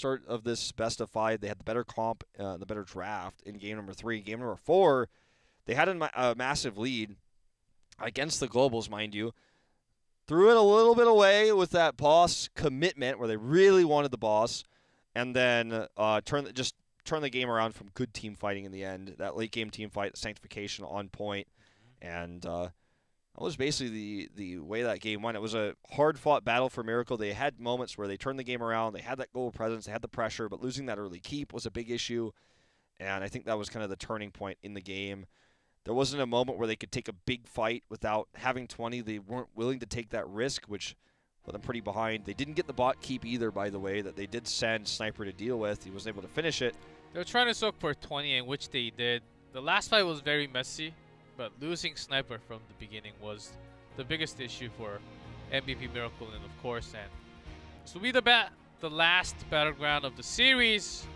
start of this best of 5. They had the better comp, the better draft in game number 3. Game number 4, they had a massive lead against the Globals, mind you. Threw it a little bit away with that boss commitment where they really wanted the boss, and then turn the game around from good team fighting in the end. That late game team fight, sanctification on point, and that was basically the way that game went. It was a hard-fought battle for Miracle. They had moments where they turned the game around. They had that goal presence. They had the pressure, but losing that early keep was a big issue, and I think that was kind of the turning point in the game. There wasn't a moment where they could take a big fight without having 20. They weren't willing to take that risk, which put them pretty behind. They didn't get the bot keep either, by the way, that they did send Sniper to deal with. He wasn't able to finish it. They were trying to soak for 20, in which they did. The last fight was very messy, but losing Sniper from the beginning was the biggest issue for MVP Miracle, and of course, and this will be the last battleground of the series.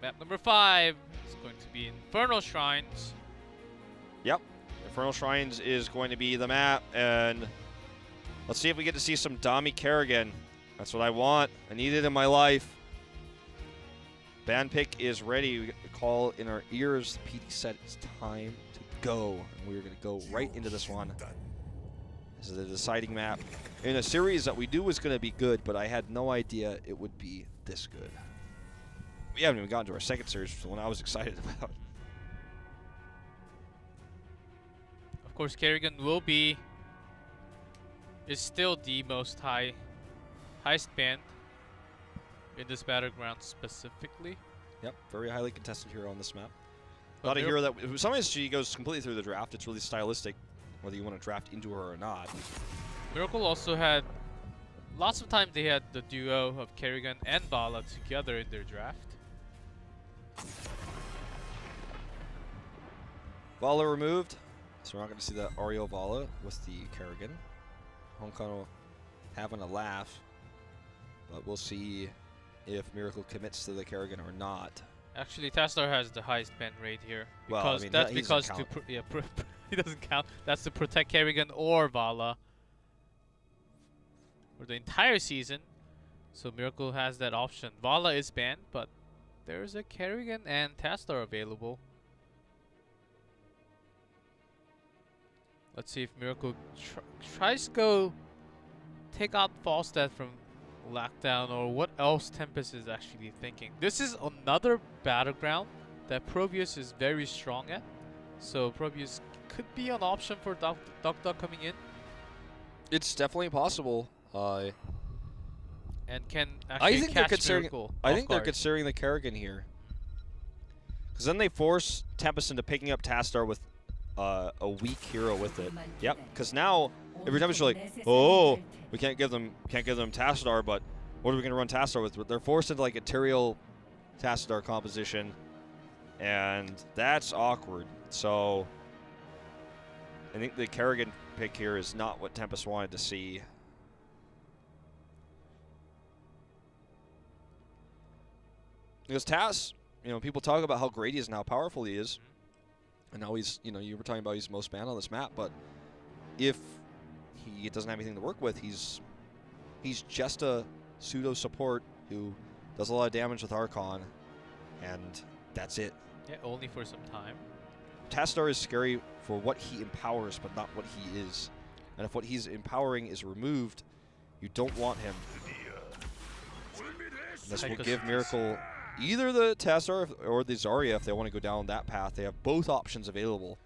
Map number 5 is going to be Infernal Shrines. Yep, Infernal Shrines is going to be the map, and let's see if we get to see some Dami Kerrigan. That's what I want. I need it in my life. Band pick is ready. We get the call in our ears. PD said it's time to go, and we're going to go right into this one. This is the deciding map in a series that we knew was going to be good, but I had no idea it would be this good. We haven't even gotten to our second series, which is the one I was excited about. Of course, Kerrigan is still the most highest band in this battleground specifically. Yep, very highly contested hero on this map. Not a hero that sometimes she goes completely through the draft. It's really stylistic, whether you want to draft into her or not. Miracle also had lots of times they had the duo of Kerrigan and Vala together in their draft. Vala removed, so we're not going to see that Ario Vala with the Kerrigan. Honkano having a laugh, but we'll see if Miracle commits to the Kerrigan or not. Actually, Tassadar has the highest ban rate here. Because well, I mean, that's because he doesn't count. That's to protect Kerrigan or Vala for the entire season. So Miracle has that option. Vala is banned, but there's a Kerrigan and Tassadar available. Let's see if Miracle tries to go take out Falstad from Lockdown, or what else Tempest is actually thinking. This is another battleground that Probius is very strong at, so Probius could be an option for Duck coming in. It's definitely possible. And can actually catch Miracle. I think they're considering the Kerrigan here, because then they force Tempest into picking up Tassadar with a weak hero with it. Yep, because now every time it's like, oh, we can't give them Tassadar, but what are we gonna run Tassadar with? They're forced into like a Tyrael Tassadar composition, and that's awkward. So I think the Kerrigan pick here is not what Tempest wanted to see. Because Tass, people talk about how great he is and how powerful he is. And now he's, you were talking about he's the most banned on this map, but if he doesn't have anything to work with, he's just a pseudo support who does a lot of damage with Archon, and that's it. Yeah, only for some time. Tassadar is scary for what he empowers, but not what he is. And if what he's empowering is removed, you don't want him. And this will give Miracle either the Tassadar or the Zarya if they want to go down that path. They have both options available.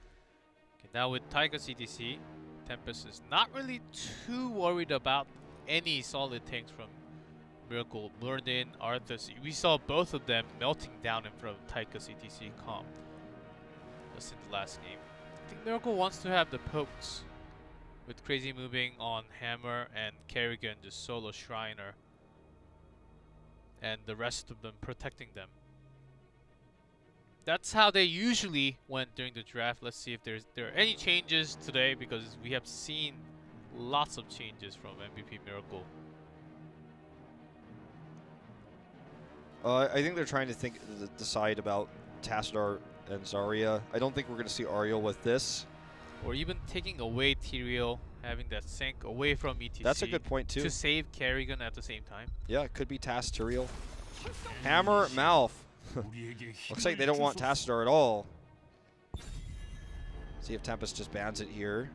Okay, now with Taiga CTC, Tempest is not really too worried about any solid tanks from Miracle. Blurndin, Arthas, we saw both of them melting down in front of Taiga CTC comp just in the last game. I think Miracle wants to have the pokes with Crazy moving on Hammer and Kerrigan just solo Shriner, and the rest of them protecting them. That's how they usually went during the draft. Let's see if there are any changes today, because we have seen lots of changes from MVP Miracle. I think they're trying to decide about Tassadar and Zarya. I don't think we're going to see Ariel with this. Or even taking away Tyrael, having that sync away from ETC. That's a good point too. To save Kerrigan at the same time. Yeah, it could be Tyrael. Hammer, Malf. Looks like they don't want Tassadar at all. See if Tempest just bans it here.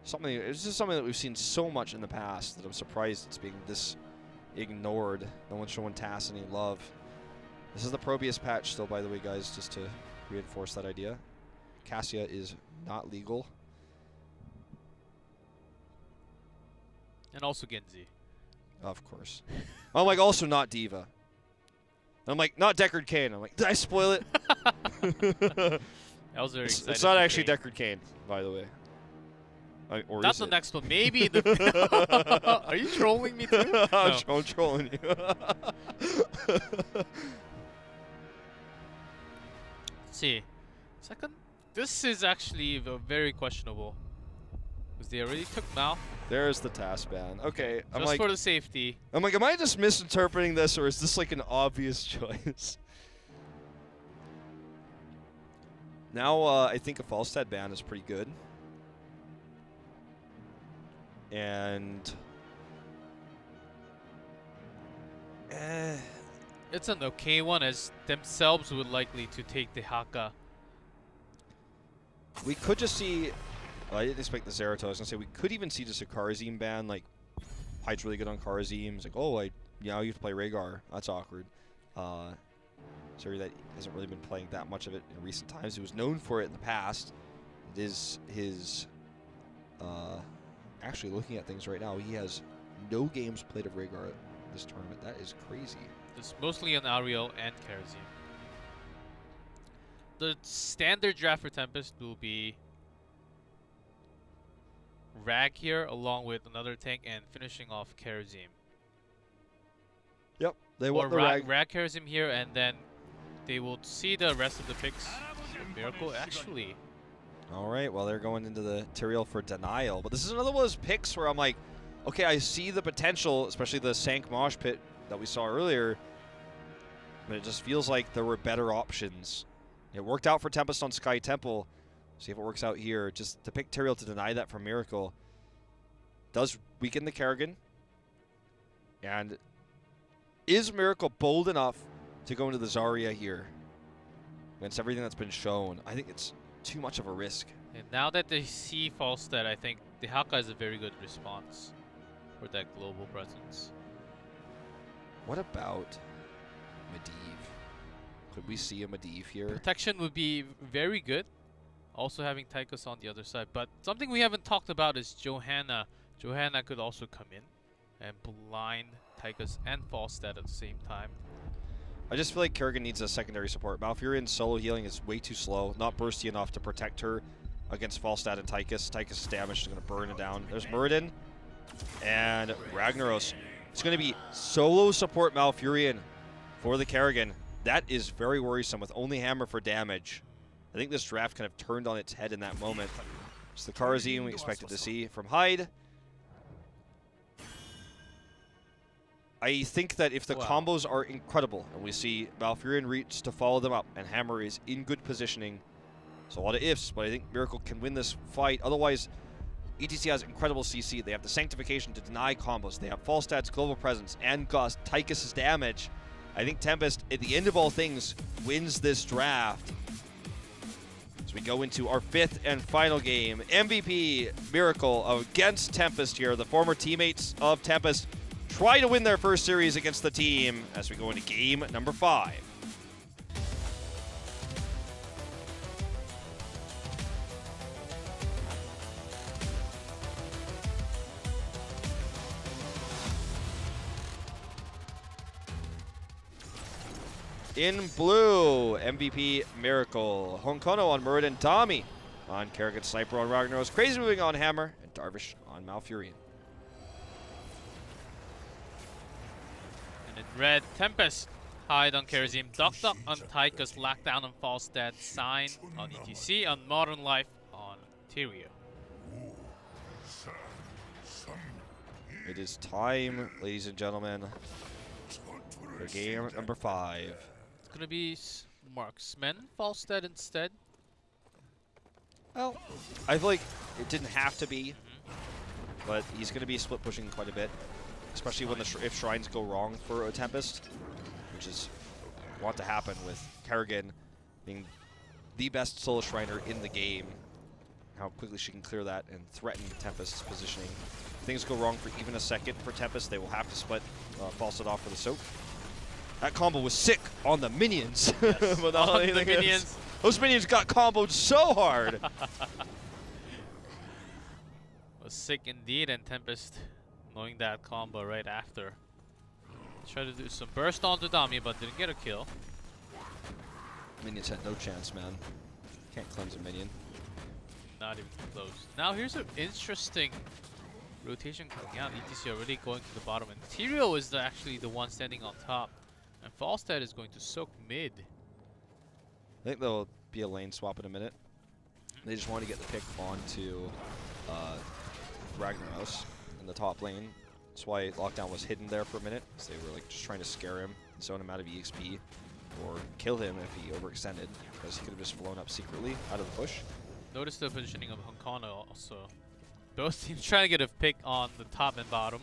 It's just something that we've seen so much in the past that I'm surprised it's being this ignored. No one's showing Tass any love. This is the Probius patch still, by the way, guys, just to reinforce that idea. Cassia is not legal. And also Genji. Of course. I'm like, also not D.Va. I'm like, not Deckard Cain. I'm like, did I spoil it? That was very exciting. It's not actually Deckard Cain, by the way. Or That's is the it? next one. Maybe the. Are you trolling me too? No. I'm trolling you. Let's see. Second. This is actually very questionable. Because they already took Mal. There's the task ban. Okay, I'm Just like, for the safety. am I just misinterpreting this, or is this like an obvious choice? Now, I think a Falstad ban is pretty good. And it's an okay one, as themselves would likely to take the Haka. we could just see. Well, I didn't expect the Zeratul. I was gonna say we could even see just a Kharazim ban. Like, Hyde's really good on Kharazim. It's like, oh, you have to play Rhaegar. That's awkward. Sorry, that hasn't really been playing that much of it in recent times. He was known for it in the past. It is his. Actually, looking at things right now, he has no games played of Rhaegar this tournament. That is crazy. It's mostly on Ariel and Kharazim. The standard draft for Tempest will be Rag here, along with another tank, and finishing off Kharazim. Yep, they Or want the Rag Kharazim here, and then they will see the rest of the picks. So Miracle, actually. All right, well, they're going into the Tyrael for denial. But this is another one of those picks where I'm like, okay, I see the potential, especially the Sank Mosh Pit that we saw earlier. But it just feels like there were better options. It worked out for Tempest on Sky Temple. See if it works out here. Just to pick Tyrael to deny that from Miracle does weaken the Kerrigan. And is Miracle bold enough to go into the Zarya here against everything that's been shown? I think it's too much of a risk. And now that they see Falstad, I think the Haka is a very good response for that global presence. What about Medivh? Could we see a Medivh here? Protection would be very good. Also having Tychus on the other side. But something we haven't talked about is Johanna. Johanna could also come in and blind Tychus and Falstad at the same time. I just feel like Kerrigan needs a secondary support. Malfurion's solo healing is way too slow, not bursty enough to protect her against Falstad and Tychus. Tychus' damage is going to burn it down. There's Muradin and Ragnaros. It's going to be solo support Malfurion for the Kerrigan. That is very worrisome with only Hammer for damage. I think this draft kind of turned on its head in that moment. It's the Kharazim we expected to see from Hyde. I think that if the combos are incredible and we see Malfurion reach to follow them up and Hammer is in good positioning, it's a lot of ifs, but I think Miracle can win this fight. Otherwise, ETC has incredible CC. They have the Sanctification to deny combos. They have Falstad's global presence and Gust, Tychus' damage. I think Tempest, at the end of all things, wins this draft. As we go into our fifth and final game, MVP Miracle against Tempest here. The former teammates of Tempest try to win their first series against the team as we go into game number 5. In blue, MVP Miracle. Honkono on Muradin, Tommy on Kerrigan, Sniper on Ragnaros, Crazy Moving on Hammer, and Darvish on Malfurion. And in red, Tempest, Hyde on Kharazim, Duck on Tychus, Lockdown on Falstad, Sign on ETC, on Modern Life on Tyrael. It is time, ladies and gentlemen, for game number 5. It's going to be Marksman, Falstad instead. Well, I feel like it didn't have to be, but he's going to be split pushing quite a bit. especially when if shrines go wrong for a Tempest, which is want to happen with Kerrigan being the best solo Shriner in the game. How quickly she can clear that and threaten Tempest's positioning. If things go wrong for even a second for Tempest, they will have to split Falstad off for the soak. That combo was sick on the minions. Yes, but on the minions. Those minions got comboed so hard. Was sick indeed, and Tempest knowing that combo right after. Tried to do some burst onto Dami, but didn't get a kill. Minions had no chance, man. Can't cleanse a minion. Not even close. Now here's an interesting rotation coming out. ETC already going to the bottom, and Tyrael is actually the one standing on top. And Falstad is going to soak mid. I think there'll be a lane swap in a minute. They just want to get the pick onto Ragnaros in the top lane. That's why Lockdown was hidden there for a minute, because they were like just trying to scare him and zone him out of EXP, or kill him if he overextended, because he could have just flown up secretly out of the bush. Notice the positioning of Hankana also. Both teams trying to get a pick on the top and bottom.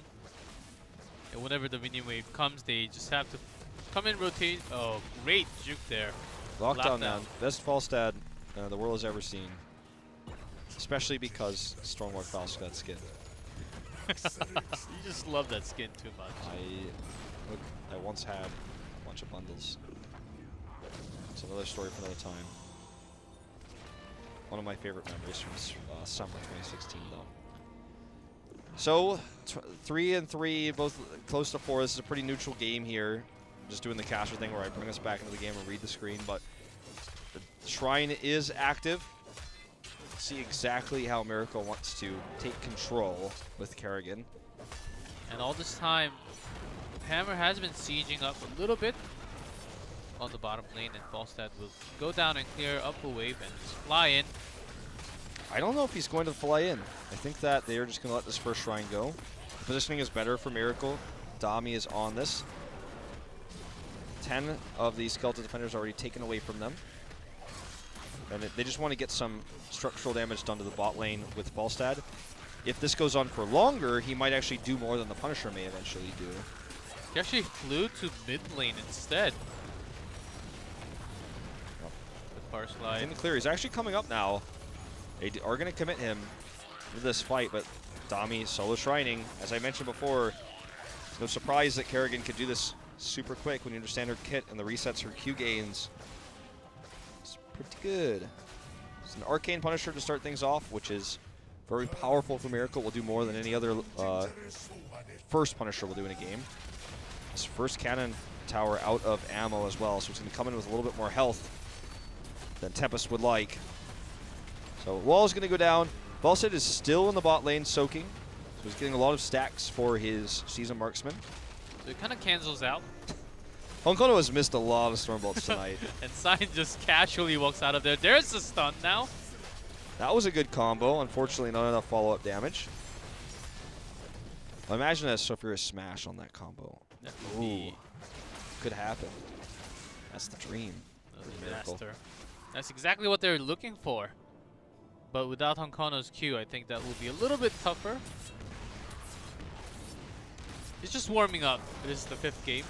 And whenever the minion wave comes, they just have to come in, rotate. Oh, great juke there. Lockdown, man. Best Falstad the world has ever seen. Especially because Stormlord Falstad got skin. You just love that skin too much. I once had a bunch of bundles. It's another story for another time. One of my favorite memories from summer 2016, though. So, 3-3, both close to 4. This is a pretty neutral game here. Just doing the caster thing where I bring us back into the game and read the screen, but the Shrine is active. See exactly how Miracle wants to take control with Kerrigan. And all this time, Hammer has been sieging up a little bit on the bottom lane, and Falstad will go down and clear up a wave and just fly in. I don't know if he's going to fly in. I think that they are just going to let this first Shrine go. The positioning is better for Miracle. Dami is on this. 10 of these Skeleton Defenders already taken away from them. And they just want to get some structural damage done to the bot lane with Falstad. If this goes on for longer, he might actually do more than the Punisher may eventually do. He actually flew to mid lane instead. With Power Slide. In the clear, he's actually coming up now. They are going to commit him to this fight, but Dami solo shrining. As I mentioned before, it's no surprise that Kerrigan could do this super quick when you understand her kit and the resets her Q gains. It's pretty good. It's an Arcane Punisher to start things off, which is very powerful for Miracle. Will do more than any other first Punisher will do in a game. His first cannon tower out of ammo as well, so he's going to come in with a little bit more health than Tempest would like. So wall is going to go down. Falstad is still in the bot lane soaking, so he's getting a lot of stacks for his Season Marksman. So it kind of cancels out. Honkono has missed a lot of Stormbolts tonight. And Sign just casually walks out of there. There's the stun now. That was a good combo. Unfortunately, not enough follow-up damage. Well, imagine a Sulfurous Smash on that combo. That would be could happen. That's the dream. a disaster. That's exactly what they're looking for. But without Honkono's Q, I think that will be a little bit tougher. He's just warming up. This is the 5th game.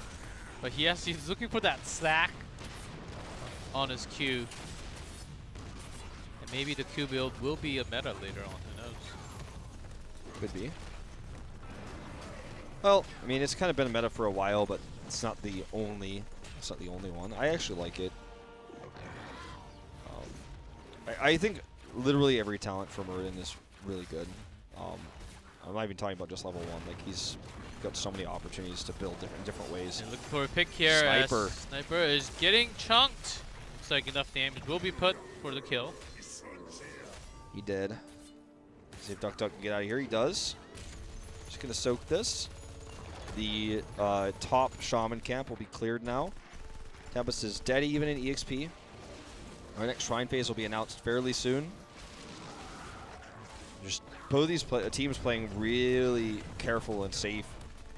But he's looking for that stack on his Q. And maybe the Q build will be a meta later on, who knows? Could be. Well, I mean, it's kind of been a meta for a while, but it's not the only one. I actually like it. I think literally every talent for Muradin is really good. I'm not even talking about just level 1. Like, he's got so many opportunities to build in different ways. And looking for a pick here. Sniper. Sniper is getting chunked. Looks like enough damage will be put for the kill. He did. See if Duck can get out of here. He does. Just going to soak this. The top Shaman camp will be cleared now. Tempest is dead even in EXP. Our next Shrine phase will be announced fairly soon. Just both of these teams playing really careful and safe.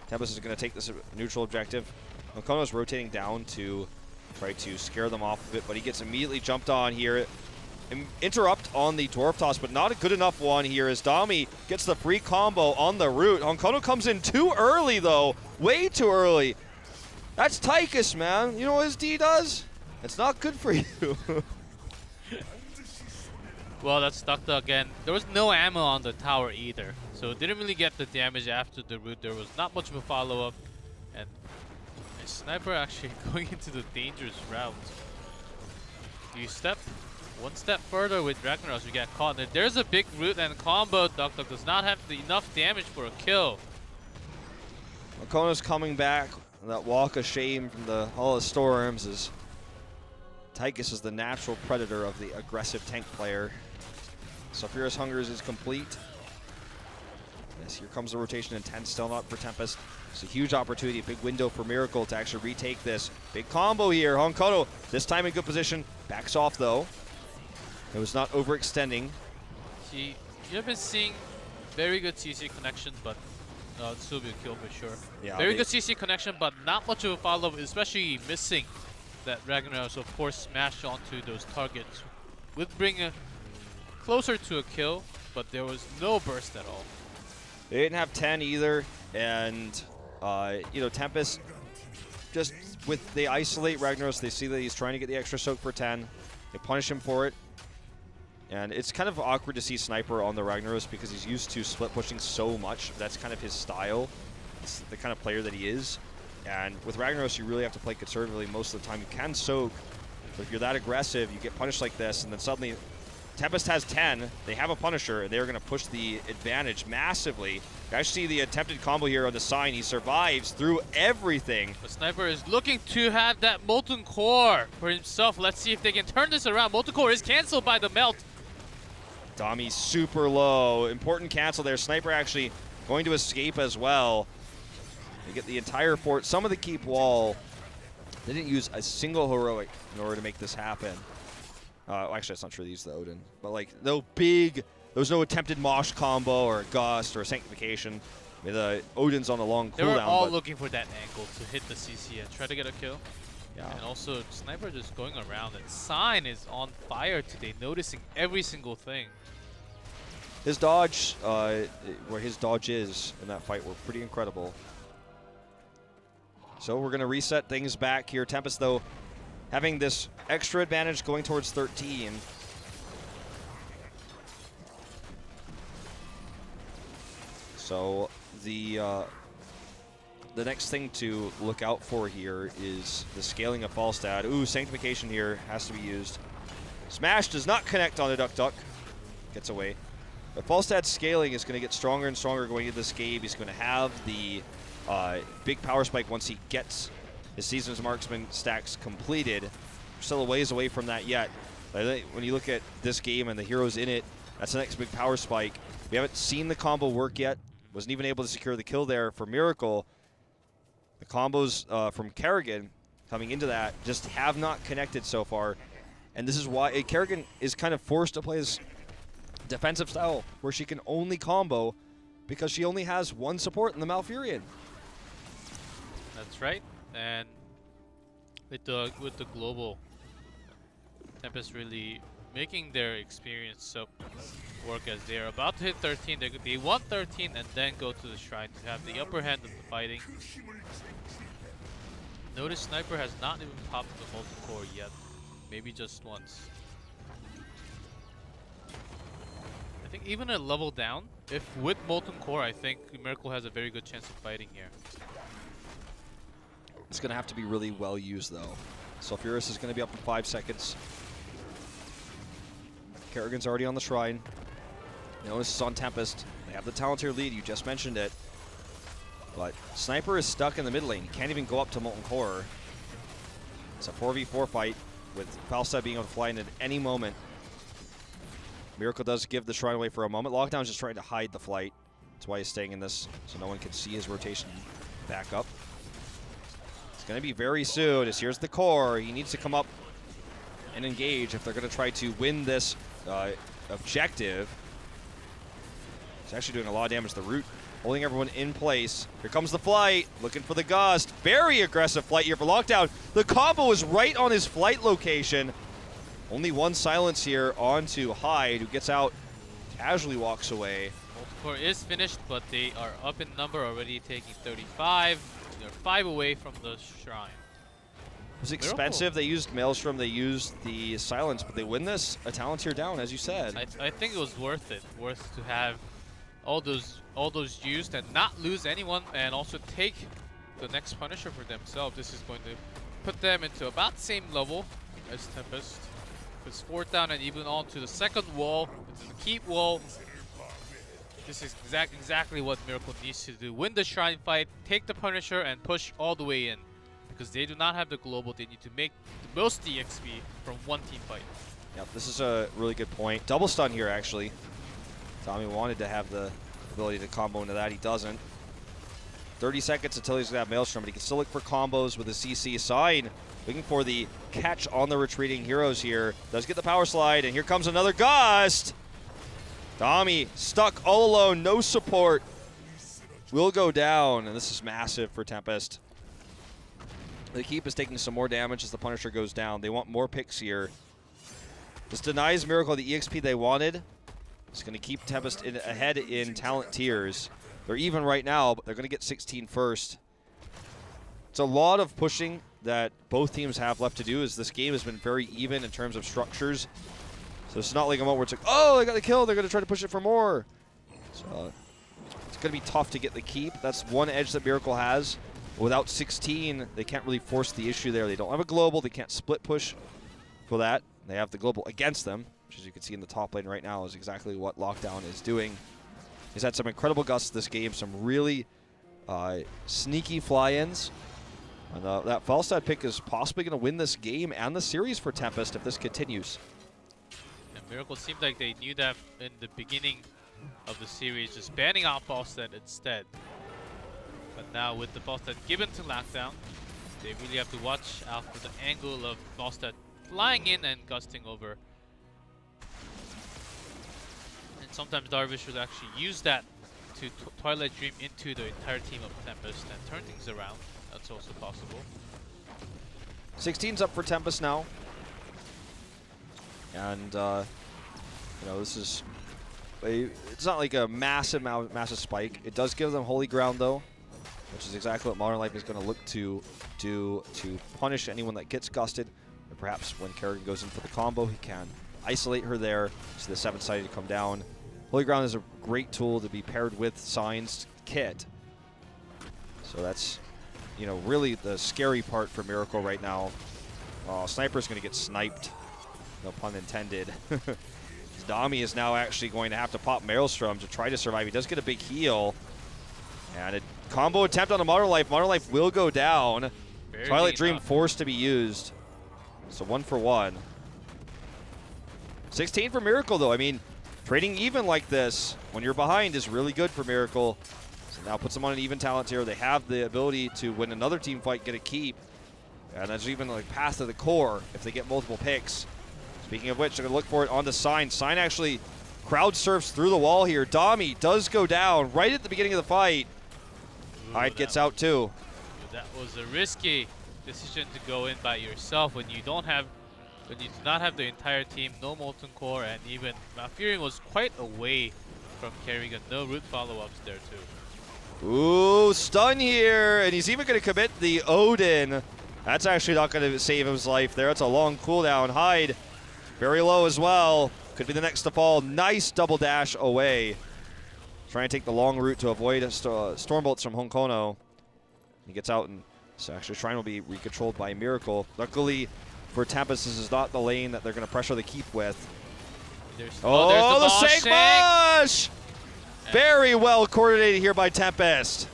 Tempest is going to take this neutral objective. Honkono is rotating down to try to scare them off a bit, but he gets immediately jumped on here. interrupt on the Dwarf Toss, but not a good enough one here as Dami gets the free combo on the root. Honkono comes in too early, though. Way too early. That's Tychus, man. You know what his D does? It's not good for you. Well, that's Ducta again. There was no ammo on the tower either, so didn't really get the damage after the root. There was not much of a follow-up, and a Sniper actually going into the dangerous route. You step one step further with Ragnaros, you get caught. And there's a big root and combo. Duck does not have enough damage for a kill. Honkono's coming back. That walk of shame from the Hall of Storms is Tychus is the natural predator of the aggressive tank player. Sulfuras Hungers is complete. Yes, here comes the rotation in 10, still not for Tempest. It's a huge opportunity, a big window for Miracle to actually retake this. Big combo here. Honkono, this time in good position. Backs off though. It was not overextending. You have been seeing very good CC connection, but it's still be a kill for sure. Yeah, very good CC connection, but not much of a follow-up, especially missing that Ragnaros, of course, smash onto those targets. Would bring a closer to a kill, but there was no burst at all. They didn't have 10 either, and you know, Tempest just they isolate Ragnaros. They see that he's trying to get the extra soak for 10. They punish him for it. And it's kind of awkward to see Sniper on the Ragnaros because he's used to split pushing so much. That's kind of his style. It's the kind of player that he is. And with Ragnaros, you really have to play conservatively most of the time. You can soak, but if you're that aggressive, you get punished like this, and then suddenly Tempest has 10. They have a Punisher, and they're going to push the advantage massively. You actually see the attempted combo here on the sign. He survives through everything. The Sniper is looking to have that Molten Core for himself. Let's see if they can turn this around. Molten Core is canceled by the melt. Dami's super low. Important cancel there. Sniper actually going to escape as well. They get the entire fort. Some of the keep wall. They didn't use a single heroic in order to make this happen. Actually, that's not true. They used the Odin. But, like, no big... There was no attempted Mosh combo or a Gust or a Sanctification. I mean, the Odin's on a long cooldown. They were all looking for that angle to hit the CC and try to get a kill. Yeah. And also, Sniper just going around. And Sign is on fire today, noticing every single thing. His dodge, where his dodge is in that fight, were pretty incredible. So we're going to reset things back here. Tempest, though, having this extra advantage going towards 13. So the next thing to look out for here is the scaling of Falstad. Ooh, Sanctification here has to be used. Smash does not connect on the Duck. Gets away. But Falstad's scaling is going to get stronger and stronger going into this game. He's going to have the big power spike once he gets his Season's Marksman stacks completed. We're still a ways away from that yet. But I think when you look at this game and the heroes in it, that's the next big power spike. We haven't seen the combo work yet. Wasn't even able to secure the kill there for Miracle. The combos from Kerrigan coming into that just have not connected so far. And this is why Kerrigan is kind of forced to play his defensive style where she can only combo because she only has one support in the Malfurion. That's right. And with the global, Tempest really making their experience so work as they're about to hit 13. They want 13 and then go to the shrine to have the upper hand of the fighting. Notice Sniper has not even popped the Molten Core yet. Maybe just once. I think even a level down, if with Molten Core, I think Miracle has a very good chance of fighting here. It's going to have to be really well used, though. Sulfuras is going to be up in 5 seconds. Kerrigan's already on the shrine. Notice is on Tempest. They have the Palantir lead, you just mentioned it. But Sniper is stuck in the mid lane. He can't even go up to Molten Core. It's a 4v4 fight with Falstad being able to fly in at any moment. Miracle does give the shrine away for a moment. Lockdown's just trying to hide the flight. That's why he's staying in this, so no one can see his rotation back up. It's going to be very soon, as here's the core. He needs to come up and engage if they're going to try to win this objective. He's actually doing a lot of damage to the root, holding everyone in place. Here comes the flight, looking for the Gust. Very aggressive flight here for Lockdown. The combo is right on his flight location. Only one silence here onto Hyde, who gets out, casually walks away. Molten Core is finished, but they are up in number already, taking 35. They're 5 away from the shrine. It was expensive. They used Maelstrom, they used the silence, but they win this a Talontier down, as you said. I think it was worth it. Worth to have all those used and not lose anyone, and also take the next Punisher for themselves. This is going to put them into about the same level as Tempest. Puts 4th down and even on to the second wall, into the keep wall. This is exactly what Miracle needs to do. Win the Shrine fight, take the Punisher, and push all the way in. Because they do not have the global, they need to make the most DXP from one team fight. Yep, this is a really good point. Double stun here, actually. Tommy wanted to have the ability to combo into that. He doesn't. 30 seconds until he's going to have Maelstrom, but he can still look for combos with the CC sign. Looking for the catch on the retreating heroes here. Does get the power slide, and here comes another gust. Tommy stuck all alone, no support. Will go down, and this is massive for Tempest. The keep is taking some more damage as the Punisher goes down. They want more picks here. This denies Miracle the EXP they wanted. It's going to keep Tempest ahead in talent tiers. They're even right now, but they're going to get 16 first. It's a lot of pushing that both teams have left to do, as this game has been very even in terms of structures. So it's not like a moment where it's like, oh, they got the kill, they're going to try to push it for more. So it's going to be tough to get the keep. That's one edge that Miracle has. Without 16, they can't really force the issue there. They don't have a global. They can't split push for that. They have the global against them, which, as you can see in the top lane right now, is exactly what Lockdown is doing. He's had some incredible gusts this game, some really sneaky fly-ins. And that Falstad pick is possibly going to win this game and the series for Tempest if this continues. And Miracle seemed like they knew that in the beginning of the series, just banning out Falstad instead. But now with the Falstad given to Lockdown, they really have to watch out for the angle of Falstad flying in and gusting over. And sometimes Darvish would actually use that to Twilight Dream into the entire team of Tempest and turn things around. That's also possible. 16's up for Tempest now. And, you know, this is... It's not like a massive spike. It does give them Holy Ground, though, which is exactly what Modern Life is going to look to do to punish anyone that gets gusted. And perhaps when Kerrigan goes in for the combo, he can isolate her there, so the 7-sided to come down. Holy Ground is a great tool to be paired with Sign's kit. So that's, you know, really the scary part for Miracle right now. Sniper's going to get sniped. No pun intended. Dami is now actually going to have to pop Maelstrom to try to survive. He does get a big heal. And a combo attempt on a Modern Life. Modern Life will go down. Barely Twilight Dream enough. forced to be used. So 1 for 1. 16 for Miracle, though. I mean, trading even like this when you're behind is really good for Miracle. So now puts them on an even talent tier. They have the ability to win another team fight, get a keep. And there's even like path to the core if they get multiple picks. Speaking of which, they're going to look for it onto Sign. Sign actually crowd surfs through the wall here. Dami does go down right at the beginning of the fight. Hyde gets out too. That was a risky decision to go in by yourself when you do not have the entire team, no Molten Core, and even Malfurion was quite away from Kerrigan. No root follow-ups there too. Ooh, stun here, and he's even going to commit the Odin. That's actually not going to save his life there. It's a long cooldown. Hyde very low as well. Could be the next to fall. Nice double dash away. Trying to take the long route to avoid Stormbolts from Honkono. He gets out, and so actually Shrine will be recontrolled by Miracle. Luckily for Tempest, this is not the lane that they're going to pressure the keep with. There's the Shank! Sankmash! Very well coordinated here by Tempest.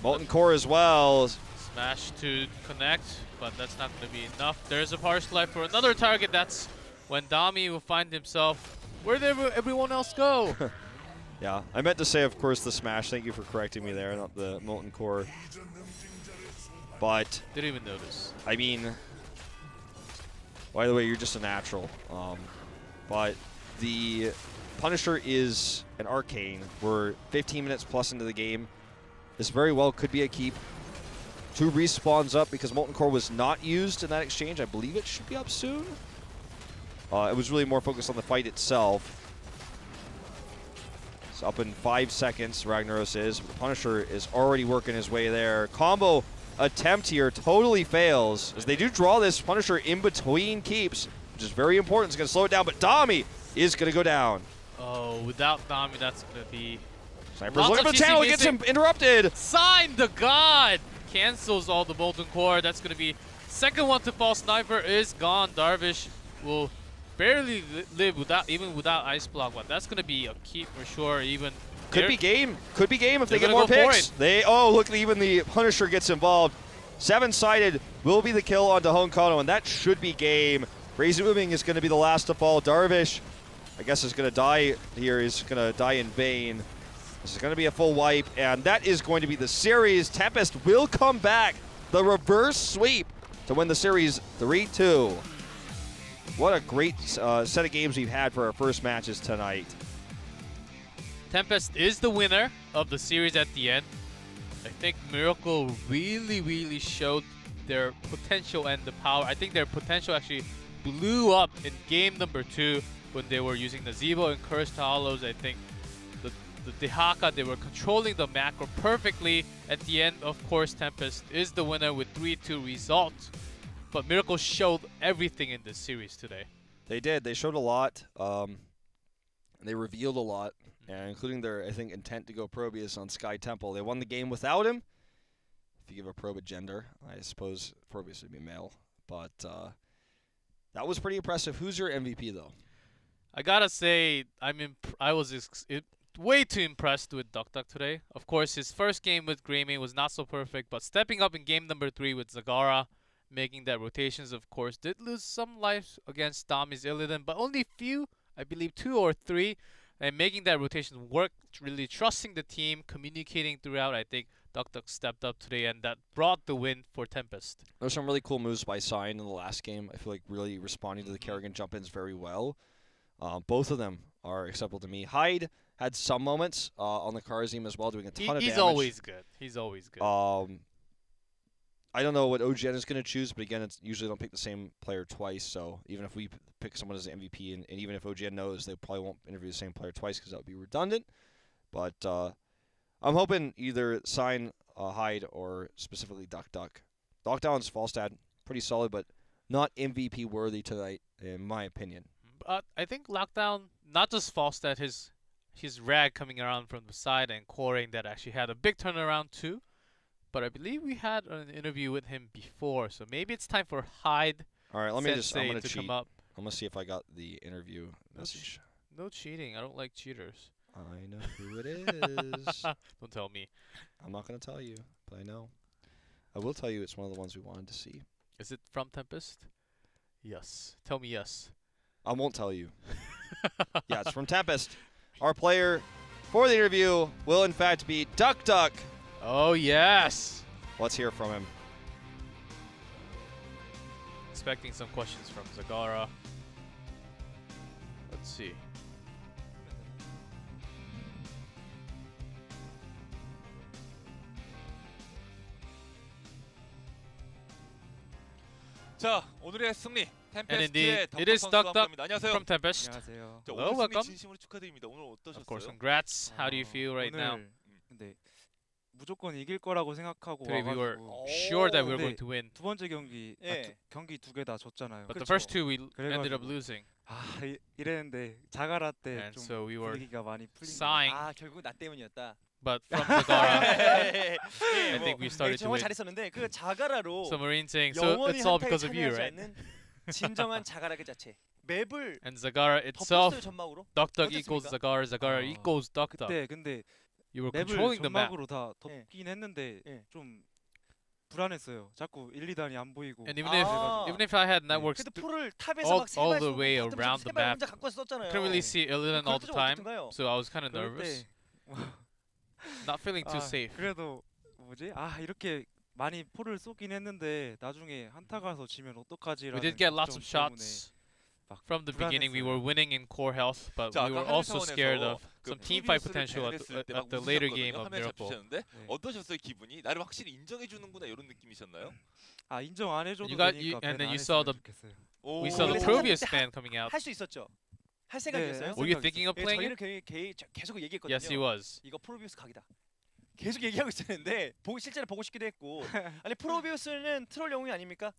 Molten Core as well. Smash to connect, but that's not going to be enough. There's a Power Slide for another target. That's when Dami will find himself. Where did everyone else go? Yeah, I meant to say, of course, the Smash. Thank you for correcting me there, not the Molten Core. But Didn't even notice. I mean, by the way, you're just a natural. But the Punisher is an arcane. We're 15 minutes plus into the game. This very well could be a keep. 2 respawns up because Molten Core was not used in that exchange. I believe it should be up soon. It was really more focused on the fight itself. It's up in 5 seconds, Ragnaros is. Punisher is already working his way there. Combo attempt here totally fails. As they do draw this Punisher in between keeps, which is very important. It's going to slow it down, but Dami is going to go down. Oh, without Dami, that's going to be... Sniper's looking for the channel, gets him interrupted. Sign the God! Cancels all the Molten Core. That's going to be second one to fall. Sniper is gone. Darvish will barely live even without Ice Block, but that's going to be a keep for sure. Even could be game if they get more picks. Look, even the Punisher gets involved. 7-sided will be the kill onto Honkono, and that should be game. Crazy Moving is going to be the last to fall. Darvish, I guess, is going to die here. He's going to die in vain. This is going to be a full wipe, and that is going to be the series. Tempest will come back. The reverse sweep to win the series 3-2. What a great set of games we've had for our first matches tonight. Tempest is the winner of the series at the end. I think Miracle really showed their potential and the power. I think their potential actually blew up in game number 2 when they were using the Zeebo and Cursed Hollows. I think the Dehaka, they were controlling the macro perfectly. At the end, of course, Tempest is the winner with 3-2 results. But Miracle showed everything in this series today. They did. They showed a lot. They revealed a lot, including their, I think, intent to go Probius on Sky Temple. They won the game without him. If you give a probe a gender, I suppose Probius would be male. But that was pretty impressive. Who's your MVP, though? I gotta say, I was way too impressed with DuckDuck today. Of course, his first game with Greymane was not so perfect, but stepping up in game number 3 with Zagara, making that rotations, of course, did lose some life against Dami's Illidan, but only few, I believe 2 or 3, and making that rotation work, really trusting the team, communicating throughout. I think DuckDuck stepped up today, and that brought the win for Tempest. There's some really cool moves by Sign in the last game. I feel like really responding to the Kerrigan jump-ins very well. Both of them are acceptable to me. Hyde had some moments on the Karazim as well, doing a ton of damage. He's always good. He's always good. I don't know what OGN is going to choose, but again, it's usually don't pick the same player twice. So even if we pick someone as an MVP, and even if OGN knows, they probably won't interview the same player twice because that would be redundant. But I'm hoping either Sign Hyde or specifically DuckDuck. Lockdown's Falstad, pretty solid, but not MVP worthy tonight, in my opinion. I think Lockdown, not just Falstad, his rag coming around from the side and coring that actually had a big turnaround too. But I believe we had an interview with him before, so maybe it's time for Hyde. All right, let me just. I'm gonna cheat. Come up. I'm gonna see if I got the interview message. No cheating. I don't like cheaters. I know who it is. Don't tell me. I'm not gonna tell you, but I know. I will tell you it's one of the ones we wanted to see. Is it from Tempest? Yes. Tell me yes. I won't tell you. Yeah, it's from Tempest. Our player for the interview will in fact be DuckDuck. Oh, yes. Let's hear from him. Expecting some questions from Zagara. Let's see. 자, 오늘의 승리. And indeed, 템페스트의 it is 덕덕 선수와 DuckDuck 함께합니다. 안녕하세요. from Tempest. 안녕하세요. 자, Hello, 오늘 승리 welcome. 진심으로 축하드립니다. 오늘 어떠셨어요? Of course, congrats. How do you feel right now? 네, 무조건 이길 거라고 생각하고 Today we were 와가지고 sure that we were 네. going to win, 두 번째 경기 예. 경기 두 개 다 졌잖아요. but the 그쵸. first two we ended up 그래가지고 losing, 이랬는데 자가라 때 and 좀 so we were 분위기가 많이 풀린 sighing. 아 결국 나 때문이었다. But from Zagara, 예, I think we started to 정말 win. 잘했었는데 그 자가라로 So Marine saying, so 영원히 it's all 한타에 because of you, 참여하지 right? 않는 진정한 자가라 그 자체. 맵을 And Zagara itself, 덮었어요 전막으로. DuckDuck equals 어땠습니까? Zagara, Zagara equals DuckDuck. 그때 근데 You were 맵을 controlling the map. 점막으로 다 덮긴 했는데 예. 좀 불안했어요. 자꾸 1, 2단이 안 보이고. And even 아. if I had networks 그래도 프로를 탑에서 all- 막 all 세발 the 쏘고 way 가끔씩 around the 세발 map, 혼자 갖고 와서 썼잖아요. couldn't really see Illidan all the 그럴 때 좀 time, 어떻던가요? so I was kind of 그럴 nervous, 때 not feeling too safe. 그래도 뭐지? 이렇게 많이 포를 쏘긴 했는데 나중에 한타 가서 지면 어떡하지라는 We did get lots of 걱정 때문에 shots. 막 From the beginning, we were 불안했어요. winning in core health, but 자, we were 아까 also 화면 scared 차원에서 of 그 some teamfight 프로비우스를 potential 배냈을 때 막 at the later game 웃으셨거든요. of 화면에 Miracle. 잡히셨는데 네. 어떠셨어요 기분이? 나를 확실히 인정해 주는구나 이런 느낌이셨나요? 인정 안 해줘도 You got- 되니까 and then 밴 안 you saw 했으면 the- 좋겠어요. 오. We saw the 원래 Probius 생각했을 때 fan coming out. 할 수 있었죠. 할 생각이었어요. 네, Were you 생각 thinking of 예, playing 저희는 it? 계속 얘기했거든요. Yes, he was. 이거 프로비우스 각이다. 계속 얘기하고 있었는데 실제로 보고 싶기도 했고. 아니 프로비우스는 트롤 영웅이 아닙니까?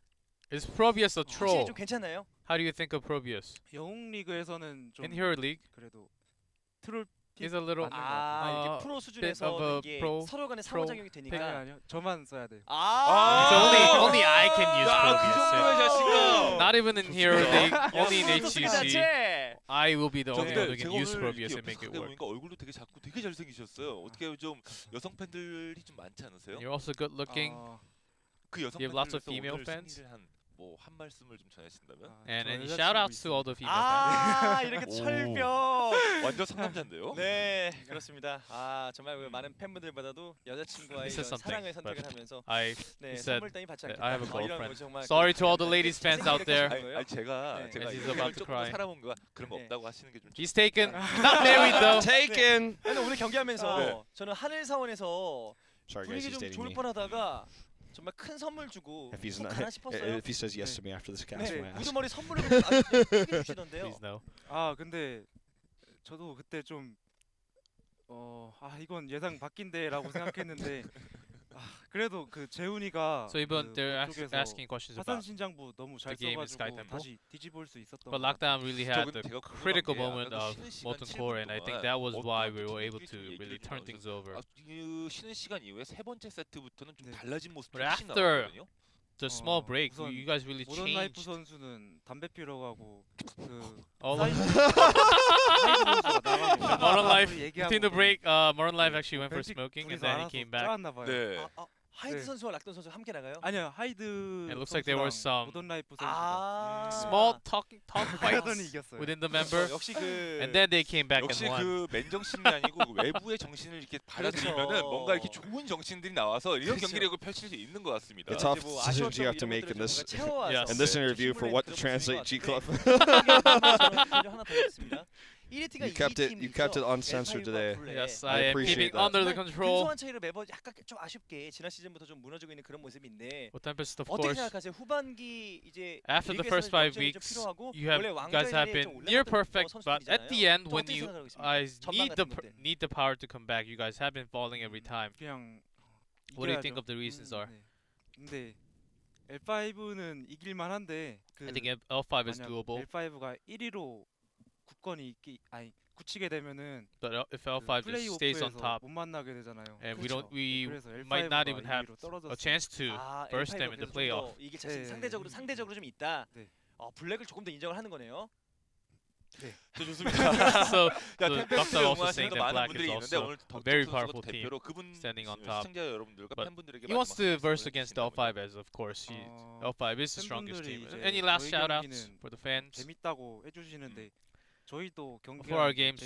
Is Probius a 확실히 troll? 좀 괜찮나요? How do you think of Probius? 영웅 리그에서는 좀 In her league, 그래도 트롤 he's a little. 맞는 것 아 같아요. 이게 프로 of 수준에서 a 이게 pro- 서로 간에 pro 상호작용이 아니 되니까. 아니요. 저만 써야 돼요. 아. So 아. only I can use 야, 그 Probius. 정도의 자신감. Not even in hero league, only in 프로비우스 그 HCC. 자체. I will be the 저 only 근데 one who can 제가 use 오늘 Probius 이렇게 and make 옆에서 it 가까이 work. 보니까 얼굴도 되게 작고 되게 잘생기셨어요. 어떻게 좀 여성 팬들이 좀 많지 않으세요? You're also good looking. 그 여성 You have lots of 팬들에서 female 오늘 fans? 승리를 한 말씀을 좀 전해주신다면? And shout outs to all the female fans. 아 이렇게 오. 철벽. 완전 상남자인데요? 네 그렇습니다. 아 정말 그 많은 팬분들보다도 여자친구와의 This is 이런 사랑을 something, 선택을 but 하면서 I 네 said 선물 따위 받지 that 않겠다. I have a 이런 girlfriend. 거 정말 Sorry to all the 그 ladies fans out there. 아니 제가 네. 제가 As he's 이걸 about to 조금 더 cry. 살아본 거 그런 거 네. 없다고 하시는 게 좀 He's taken, not married though. Taken. 근데 오늘 경기하면서 네. 저는 하늘 사원에서 Sorry guys, 분위기 he's 좀 dating 좋을 me. 뻔하다가 정말 큰 선물 주고 If he's 훅 not, 가나 싶었어요. if he says yes to me after this cast, 네, my ass. 우두머리 선물을 아주 크게 주시던데요. Please no. 아 근데 저도 그때 좀 이건 예상 밖인데라고 생각했는데 그래도 그 재훈이가 So even they're 그쪽에서 asking questions 화산 about. 신장부 너무 잘 the game in Sky 써가지고 Temple. 다시 뒤집을 수 있었던 But 것 같아요. Lockdown really 저 had 근데 the 제가 궁금한 critical 게 moment 아까도 of 쉬는 시간 Molten 7분 Core, and I think that was 동안 why 어떤 we were 분들이 able 좀 to 얘기를 really turn things over. 그 쉬는 시간 이후에 세 번째 세트부터는 좀 네. 달라진 모습이 But 훨씬 after 나왔거든요. The small break, 우선 you guys really 모던 라이프 changed. 선수는 담배 피러 가고 그 All of 선수가 나가고 Modern Life, 얘기하고 between the break, Modern Life actually went for 벤치 smoking, and 둘이서 then he 알아서 came back. 짜왔나 봐요. 네. 하이드 네. 선수와 락던 선수 함께 나가요? 아니요 하이드 It looks like there were some 모던 라이프 선수가 아 small talk 하더니 fights 이겼어요. within the member, 역시 그 and then they came back 역시 and won. 그 맨정신이 아니고 그 외부의 정신을 이렇게 받아들이면은 뭔가 이렇게 좋은 정신들이 나와서 이런 그렇죠. 경기력을 펼칠 수 있는 것 같습니다. The tough 뭐 decisions you have to 아쉬웠던 make in 이런 this 것들을 좀 뭔가 Yes. in this 채워와서 interview for 충분히 what to 들어볼 수 translate 있을 G 것 Club. 같은데 하나 더 하겠습니다. 1위티가 You kept it uncensored today. Yes, I I am appreciate keeping that. under the control. 근소한 차이로 매번 약간 좀 아쉽게 지난 시즌부터 좀 무너지고 있는 그런 모습인데 Well, Tempest, of 어떻게 course, 생각하세요? 후반기 이제 after the 리그에서는 first 5 역전이 좀 weeks, 필요하고 you guys have 원래 been 왕좌에 near 좀 perfect, 올라갔던 but at the 선수들이잖아요. end, 또 when 어떻게 you 생각하고 있습니까? guys 전망 같은 것들. need the power to come back, you guys have been falling every time. 그냥 What do you 이겨야죠. think of the reasons are? 네. 근데 L5는 이길만 한데 I think L5 is 만약 doable, L5가 1위로 굳건히 굳히게 되면은 but if 그 L5 just stays on 플레이오프에서 top, 못 만나게 되잖아요. and 그렇죠. we 그래서 might not L5가 even have 2위로 떨어졌어요. a chance to burst them in the playoff. 이게 자신 네. 상대적으로 좀 있다. 네. 블랙을 조금 더 인정을 하는 거네요. 저 좋습니다. So 자, So 템페스트 Dr. also 응원하시는 saying 또 that 많은 Black 분들이 is 있는데 also 오늘 a very 덕 powerful 선수가 team 대표로 그분 standing on top. 시청자 여러분들과 But 팬분들에게 He wants to 마지막 verse 말씀을 against 해주신다면요. L5 as of course. L5 is the strongest team. 팬분들이 이제 Any last 저희 shout outs 경기는 for the fans? 재밌다고 해주시는데 저희도 경기 For our games,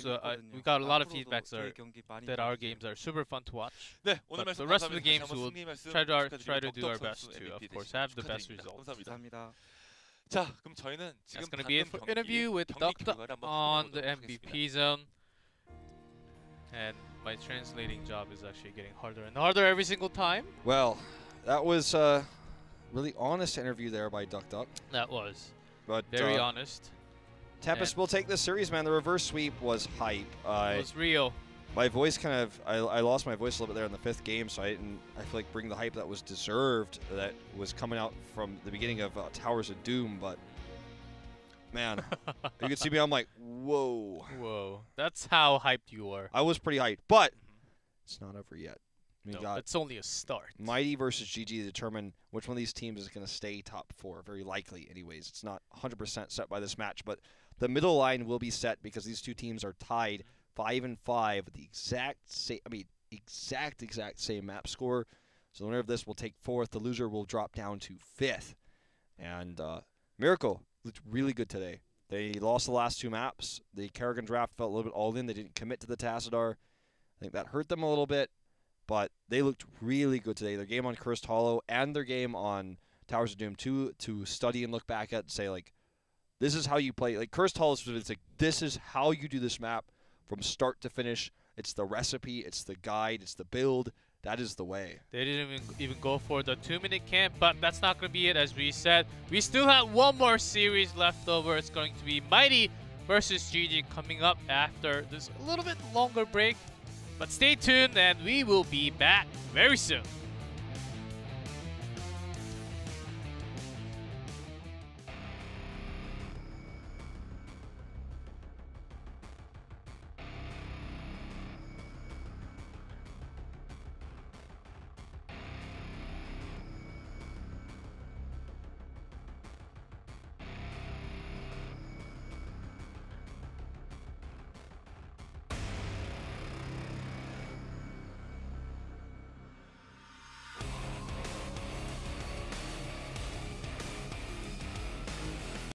we got a lot of feedbacks that our games are super fun to watch. 네, 오늘 But 말씀 the rest of the 감사합니다. games 다시 한번 will 승리 말씀 try to do our 축하드리고 best 덕덕 to, of 선수 course, MVP have the best 축하드립니다. result. 감사합니다. 감사합니다. 자, 그럼 저희는 지금 That's going to be it for interview with 경기 Dr. 결과를 한번 on the 확인해 보도록 하겠습니다. MVP zone. And my translating job is actually getting harder and harder every single time. Well, that was a really honest interview there by Duck Duck. That was But very honest. Tempest and- will take the series, man. The reverse sweep was hype. It was real. My voice kind of, I lost my voice a little bit there in the 5th game, so I feel like bring the hype that was deserved that was coming out from the beginning of Towers of Doom, but man, you can see me, I'm like, whoa. Whoa. That's how hyped you were. I was pretty hyped, but it's not over yet. We No, got it's only a start. Mighty versus GG to determine which one of these teams is going to stay top 4, very likely anyways. It's not 100% set by this match, but the middle line will be set because these two teams are tied 5-5 with the exact same map score. So the winner of this will take 4th. The loser will drop down to 5th. And Miracle looked really good today. They lost the last 2 maps. The Kerrigan draft felt a little bit all in. They didn't commit to the Tassadar. I think that hurt them a little bit, but they looked really good today. Their game on Cursed Hollow and their game on Towers of Doom 2 to study and look back at and say, like, this is how you play. Like, Cursed Hollow, it's like, this is how you do this map from start to finish. It's the recipe, it's the guide, it's the build. that is the way. They didn't even go for the 2-minute camp, but that's not going to be it. As we said, we still have one more series left over. It's going to be Mighty versus GG coming up after this a little bit longer break. But stay tuned, and we will be back very soon.